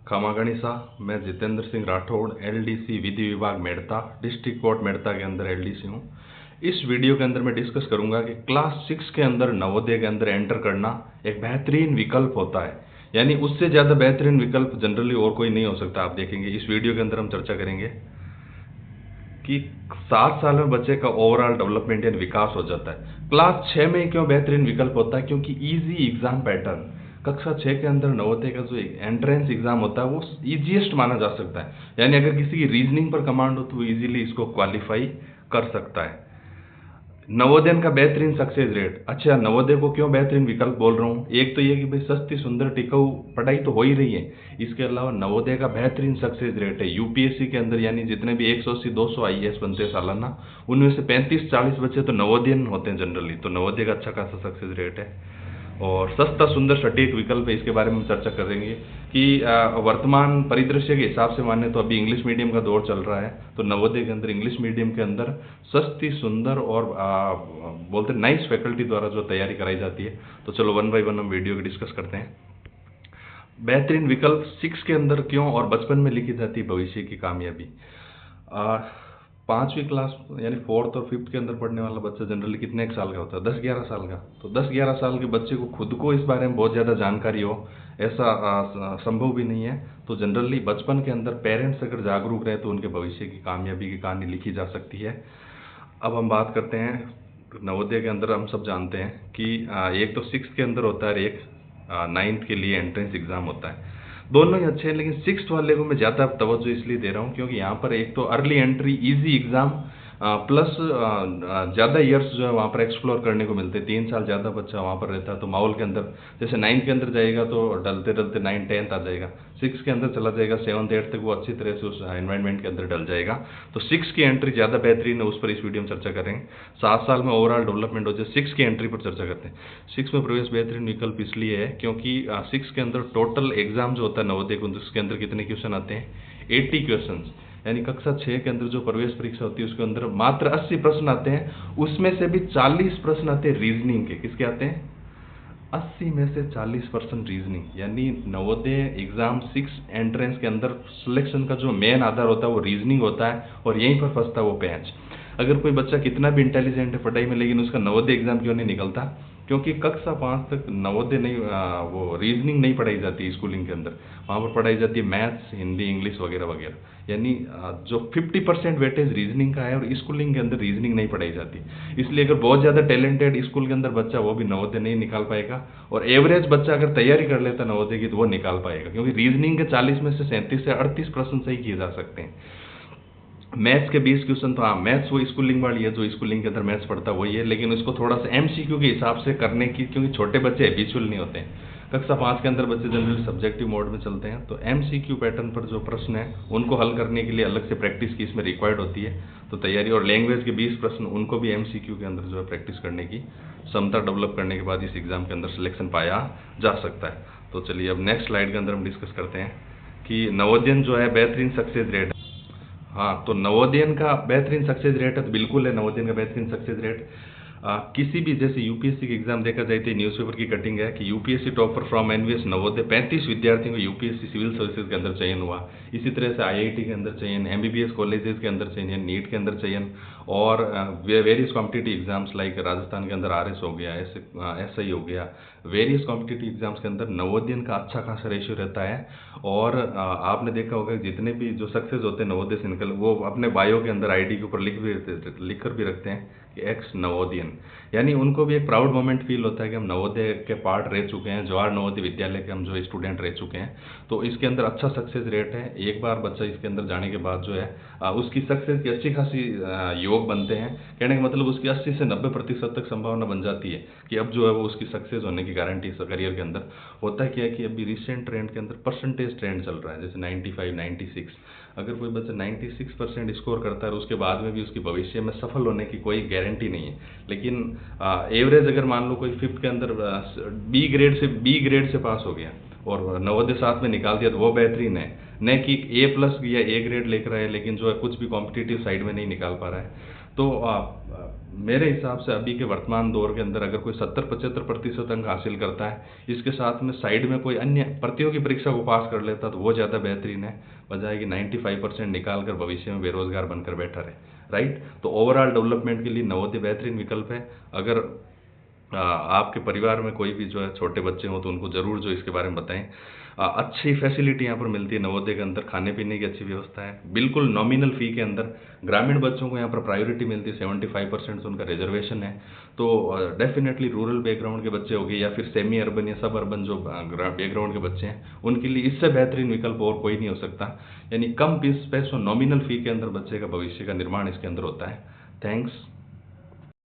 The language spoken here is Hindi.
खमा गणिसा। मैं जितेंद्र सिंह राठौड़, एलडीसी विधि विभाग मेड़ता, डिस्ट्रिक्ट कोर्ट मेड़ता के अंदर एलडीसी हूँ। इस वीडियो के अंदर मैं डिस्कस करूंगा कि क्लास 6 के अंदर नवोदय के अंदर एंटर करना एक बेहतरीन विकल्प होता है, यानी उससे ज़्यादा बेहतरीन विकल्प जनरली और कोई नहीं हो सकता। आप देखेंगे इस वीडियो के अंदर हम चर्चा करेंगे कि 7 साल में बच्चे का ओवरऑल डेवलपमेंट यानी विकास हो जाता है। क्लास 6 में क्यों बेहतरीन विकल्प होता है? क्योंकि इजी एग्जाम पैटर्न कक्षा 6 के अंदर नवोदय का जो एंट्रेंस एग्जाम होता है वो इजीएस्ट माना जा सकता है, यानी अगर किसी की रीजनिंग पर कमांड हो तो वो इजीली इसको क्वालिफाई कर सकता है। नवोदय का बेहतरीन सक्सेस रेट। अच्छा, नवोदय को क्यों बेहतरीन विकल्प बोल रहा हूँ? एक तो ये कि भाई सस्ती सुंदर टिकाऊ पढ़ाई तो हो ही रही है, इसके अलावा नवोदय का बेहतरीन सक्सेस रेट है। यूपीएससी के अंदर यानी जितने भी 180-200 आईएएस बनते हैं सालाना, उनमें से 35-40 बच्चे तो नवोदयन होते हैं जनरली, तो नवोदय का अच्छा खासा सक्सेस रेट है। और सस्ता सुंदर सटीक विकल्प है, इसके बारे में हम चर्चा करेंगे कि वर्तमान परिदृश्य के हिसाब से माने तो अभी इंग्लिश मीडियम का दौर चल रहा है, तो नवोदय के अंदर इंग्लिश मीडियम के अंदर सस्ती सुंदर और बोलते नाइस फैकल्टी द्वारा जो तैयारी कराई जाती है। तो चलो वन बाय वन हम वीडियो को डिस्कस करते हैं। बेहतरीन विकल्प 6 के अंदर क्यों और बचपन में लिखी जाती है भविष्य की कामयाबी। 5वीं क्लास यानी 4th और 5th के अंदर पढ़ने वाला बच्चा जनरली कितने एक साल का होता है? 10-11 साल का। तो 10-11 साल के बच्चे को खुद को इस बारे में बहुत ज़्यादा जानकारी हो ऐसा संभव भी नहीं है। तो जनरली बचपन के अंदर पेरेंट्स अगर जागरूक रहे तो उनके भविष्य की कामयाबी की कहानी लिखी जा सकती है। अब हम बात करते हैं नवोदय के अंदर। हम सब जानते हैं कि एक तो 6th के अंदर होता है, एक 9th के लिए एंट्रेंस एग्ज़ाम होता है। दोनों ही अच्छे हैं, लेकिन 6th वाले को मैं ज़्यादा तवज्जो इसलिए दे रहा हूँ क्योंकि यहाँ पर एक तो early entry easy exam plus ज़्यादा ईयर्स जो है वहाँ पर एक्सप्लोर करने को मिलते हैं। 3 साल ज़्यादा बच्चा वहाँ पर रहता है, तो माहौल के अंदर जैसे 9th के अंदर जाएगा तो डलते डलते 9th 10th आ जाएगा, 6 के अंदर चला जाएगा 7th 8th तक वो अच्छी तरह से उस एनवायरनमेंट के अंदर डल जाएगा। तो 6 की एंट्री ज़्यादा बेहतरीन है, उस पर इस वीडियो में चर्चा करेंगे। 7 साल में ओवरऑल डेवलपमेंट हो जाए, 6 की एंट्री पर चर्चा करते हैं। 6 में प्रवेश बेहतरीन विकल्प इसलिए है क्योंकि 6 के अंदर टोटल एग्जाम जो होता है नवोदय को, उसके अंदर कितने क्वेश्चन आते हैं? 80 क्वेश्चन, यानी कक्षा 6 के अंदर जो प्रवेश परीक्षा होती है उसके अंदर मात्र 80 प्रश्न आते हैं, उसमें से भी 40 प्रश्न आते हैं रीजनिंग के। किसके आते हैं? 80 में से 40% रीजनिंग, यानी नवोदय एग्जाम 6 एंट्रेंस के अंदर सिलेक्शन का जो मेन आधार होता है वो रीजनिंग होता है, और यहीं पर फंसता है वो पेंच। अगर कोई बच्चा कितना भी इंटेलिजेंट है पढ़ाई में, लेकिन उसका नवोदय एग्जाम क्यों नहीं निकलता? क्योंकि कक्षा 5 तक नवोदय नहीं, वो रीजनिंग नहीं पढ़ाई जाती स्कूलिंग के अंदर। वहाँ पर पढ़ाई जाती है मैथ्स, हिंदी, इंग्लिश वगैरह वगैरह, यानी जो 50% वेटेज रीजनिंग का है, और स्कूलिंग के अंदर रीजनिंग नहीं पढ़ाई जाती। इसलिए अगर बहुत ज़्यादा टैलेंटेड स्कूल के अंदर बच्चा, वो भी नवोदय नहीं निकाल पाएगा, और एवरेज बच्चा अगर तैयारी कर लेता नवोदय की तो वो निकाल पाएगा, क्योंकि रीजनिंग के 40 में से 37 से 38 प्रश्न सही किए जा सकते हैं। मैथ्स के 20 क्वेश्चन तो हाँ, मैथ्स वो स्कूलिंग वाली है, जो स्कूलिंग के अंदर मैथ्स पढ़ता है वही है, लेकिन उसको थोड़ा सा एमसीक्यू के हिसाब से करने की, क्योंकि छोटे बच्चे हैबिचुअल नहीं होते हैं। कक्षा 5 के अंदर बच्चे जनरली सब्जेक्टिव मोड में चलते हैं, तो एमसीक्यू पैटर्न पर जो प्रश्न है उनको हल करने के लिए अलग से प्रैक्टिस की इसमें रिक्वायर्ड होती है, तो तैयारी। और लैंग्वेज के 20 प्रश्न, उनको भी एमसीक्यू के अंदर जो है प्रैक्टिस करने की क्षमता डेवलप करने के बाद इस एग्जाम के अंदर सिलेक्शन पाया जा सकता है। तो चलिए अब नेक्स्ट स्लाइड के अंदर हम डिस्कस करते हैं कि नवोदयन जो है बेहतरीन सक्सेस रेट। हाँ, तो नवोदयन का बेहतरीन सक्सेस रेट है, तो बिल्कुल है नवोदयन का बेहतरीन सक्सेस रेट। किसी भी जैसे यूपीएससी के एग्जाम देखा जाए तो न्यूज़पेपर की कटिंग है कि UPSC topper from NVS Navodaya 35 विद्यार्थियों को यूपीएससी सिविल सर्विसेज के अंदर चयन हुआ। इसी तरह से आईआईटी के अंदर चयन, एमबीबीएस कॉलेजेस के अंदर चयन, नीट के अंदर चयन, और various competitive exams like Rajasthan के अंदर आरएस हो गया, एसआई हो गया, वेरियस कॉम्पिटिटिव एग्जाम्स के अंदर नवोदयन का अच्छा खासा रेशियो रहता है। और आपने देखा होगा जितने भी जो सक्सेस होते हैं नवोदय से निकल, वो अपने बायो के अंदर आईडी के ऊपर लिख कर भी रखते हैं कि एक्स नवोदयन, यानी उनको भी एक प्राउड मोमेंट फील होता है कि हम नवोदय के पार्ट रह चुके हैं, जवाहर नवोदय विद्यालय के हम जो स्टूडेंट रह चुके हैं। तो इसके अंदर अच्छा सक्सेस रेट है। एक बार बच्चा इसके अंदर जाने के बाद जो है उसकी सक्सेस की अच्छी खासी योग बनते हैं। कहने का मतलब उसकी 80 से 90% तक संभावना बन जाती है कि अब जो है वो उसकी सक्सेस होने की गारंटी करियर के अंदर। होता क्या है कि अभी रिसेंट ट्रेंड के अंदर परसेंटेज ट्रेंड चल रहा है, जैसे 95, 96। अगर कोई बच्चा 96% स्कोर करता है और उसके बाद में भी उसकी भविष्य में सफल होने की कोई गारंटी नहीं है। लेकिन एवरेज अगर मान लो कोई 5th के अंदर बी ग्रेड से पास हो गया और नवोदय 7 में निकाल दिया, तो वो बेहतरीन है, न कि A+ या A ग्रेड लेकर आए लेकिन जो है कुछ भी कॉम्पिटिटिव साइड में नहीं निकाल पा रहा है। तो मेरे हिसाब से अभी के वर्तमान दौर के अंदर अगर कोई 70-75% अंक हासिल करता है, इसके साथ में साइड में कोई अन्य प्रतियोगी परीक्षा को पास कर लेता, तो वो ज़्यादा बेहतरीन है, बजाय कि 95% निकाल कर भविष्य में बेरोजगार बनकर बैठा रहे, राइट। तो ओवरऑल डेवलपमेंट के लिए नवोदय बेहतरीन विकल्प है। अगर आपके परिवार में कोई भी जो है छोटे बच्चे हों तो उनको ज़रूर जो इसके बारे में बताएं। अच्छी फैसिलिटी यहाँ पर मिलती है नवोदय के अंदर, खाने पीने की अच्छी व्यवस्था है, बिल्कुल नॉमिनल फ़ी के अंदर। ग्रामीण बच्चों को यहाँ पर प्रायोरिटी मिलती है, 75% उनका रिजर्वेशन है। तो डेफिनेटली रूरल बैकग्राउंड के बच्चे हो गए या फिर सेमी अर्बन या सब अर्बन जो बैकग्राउंड के बच्चे हैं, उनके लिए इससे बेहतरीन विकल्प और कोई नहीं हो सकता। यानी कम पैसों नॉमिनल फ़ी के अंदर बच्चे का भविष्य का निर्माण इसके अंदर होता है। थैंक्स।